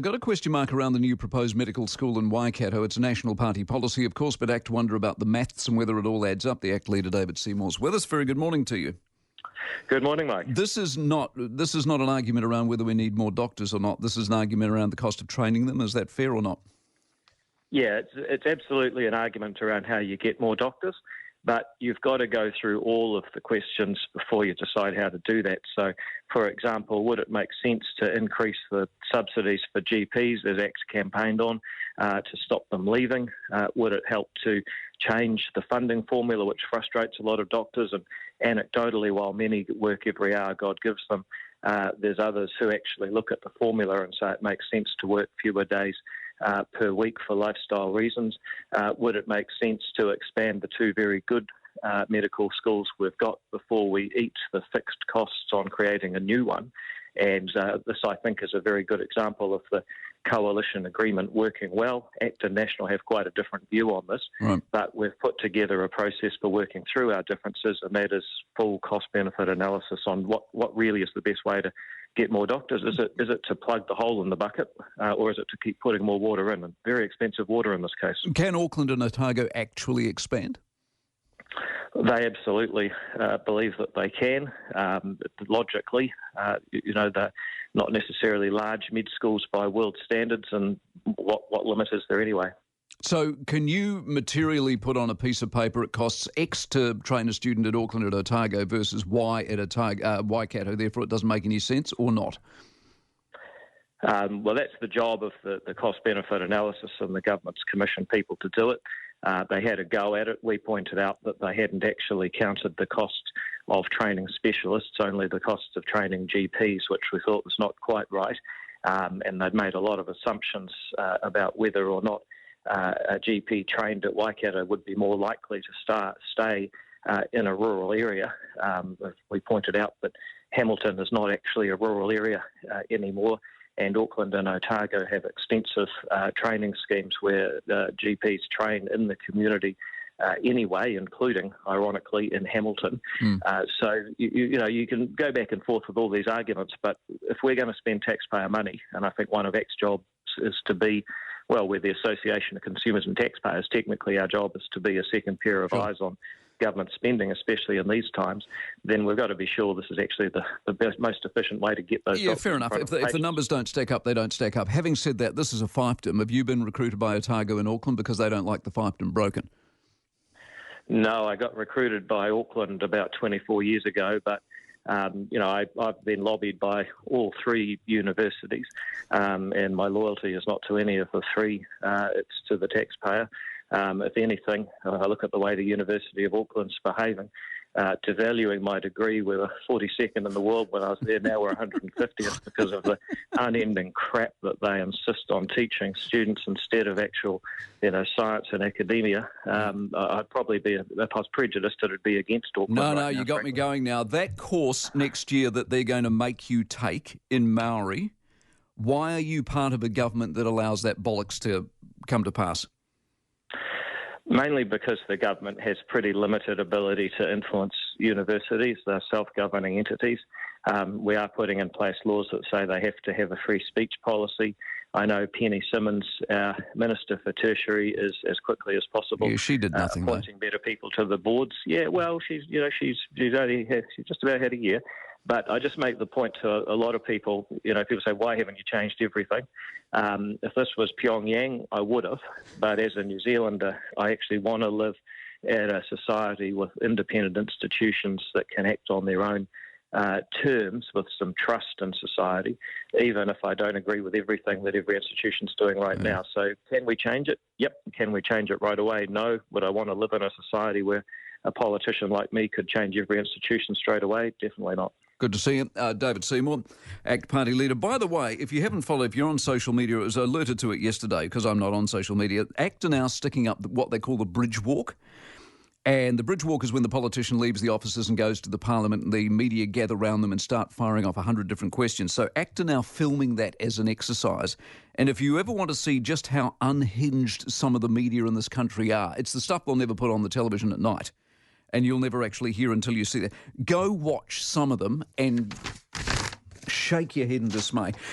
got a question mark around the new proposed medical school in Waikato. It's a National Party policy, of course, but ACT wonder about the maths and whether it all adds up. The ACT leader, David Seymour's with us. Very good morning to you. Good morning, Mike. This is not an argument around whether we need more doctors or not. This is an argument around the cost of training them. Is that fair or not? Yeah, it's absolutely an argument around how you get more doctors, but you've got to go through all of the questions before you decide how to do that. So, for example, would it make sense to increase the subsidies for GPs, as ACT's campaigned on, to stop them leaving? Would it help to change the funding formula, which frustrates a lot of doctors? And anecdotally, while many work every hour God gives them, there's others who actually look at the formula and say it makes sense to work fewer days per week for lifestyle reasons. Would it make sense to expand the two very good medical schools we've got before we eat the fixed costs on creating a new one? And this, I think, is a very good example of the coalition agreement working well. ACT and National have quite a different view on this, right, but we've put together a process for working through our differences, and that is full cost-benefit analysis on what really is the best way to get more doctors. Is it to plug the hole in the bucket, or is it to keep putting more water in? And very expensive water in this case. Can Auckland and Otago actually expand? They absolutely believe that they can. Logically, they're not necessarily large mid-schools by world standards, and what limit is there anyway? So can you materially put on a piece of paper it costs X to train a student at Auckland and Otago versus Y at Waikato, therefore it doesn't make any sense, or not? Well, that's the job of the cost-benefit analysis and the government's commissioned people to do it. They had a go at it. We pointed out that they hadn't actually counted the cost of training specialists, only the cost of training GPs, which we thought was not quite right. And they'd made a lot of assumptions about whether or not a GP trained at Waikato would be more likely to stay in a rural area. We pointed out that Hamilton is not actually a rural area anymore, and Auckland and Otago have extensive training schemes where GPs train in the community anyway, including, ironically, in Hamilton. So, you can go back and forth with all these arguments, but if we're going to spend taxpayer money, and I think one of ACT's jobs is to be, well, we're the Association of Consumers and Taxpayers. Technically, our job is to be a second pair of eyes on government spending, especially in these times, then we've got to be sure this is actually the best, most efficient way to get those. Yeah, fair enough. If the numbers don't stack up, they don't stack up. Having said that, this is a fiefdom. Have you been recruited by Otago in Auckland because they don't like the fiefdom broken? No, I got recruited by Auckland about 24 years ago, but I've been lobbied by all three universities, and my loyalty is not to any of the three, it's to the taxpayer. If anything, I look at the way the University of Auckland's behaving. Devaluing my degree, we were 42nd in the world when I was there. Now we're 150th because of the unending crap that they insist on teaching students instead of actual, science and academia. I'd probably be, if I was prejudiced, it'd be against Auckland. No, you got me going now. That course next year that they're going to make you take in Maori, why are you part of a government that allows that bollocks to come to pass? Mainly because the government has pretty limited ability to influence universities. They're self-governing entities. We are putting in place laws that say they have to have a free speech policy. I know Penny Simmons, our Minister for Tertiary, is as quickly as possible. Yeah, she did nothing. Appointing better people to the boards. Yeah, well, she's just about had a year. But I just make the point to a lot of people, people say, why haven't you changed everything? If this was Pyongyang, I would have. But as a New Zealander, I actually want to live at a society with independent institutions that can act on their own terms with some trust in society, even if I don't agree with everything that every institution's doing right now. So can we change it? Yep. Can we change it right away? No. Would I want to live in a society where a politician like me could change every institution straight away? Definitely not. Good to see you. David Seymour, ACT Party leader. By the way, if you haven't followed, if you're on social media, I was alerted to it yesterday because I'm not on social media. ACT are now sticking up what they call the bridge walk. And the bridge walk is when the politician leaves the offices and goes to the parliament and the media gather around them and start firing off 100 different questions. So ACT are now filming that as an exercise. And if you ever want to see just how unhinged some of the media in this country are, it's the stuff they'll never put on the television at night. And you'll never actually hear until you see that. Go watch some of them and shake your head in dismay.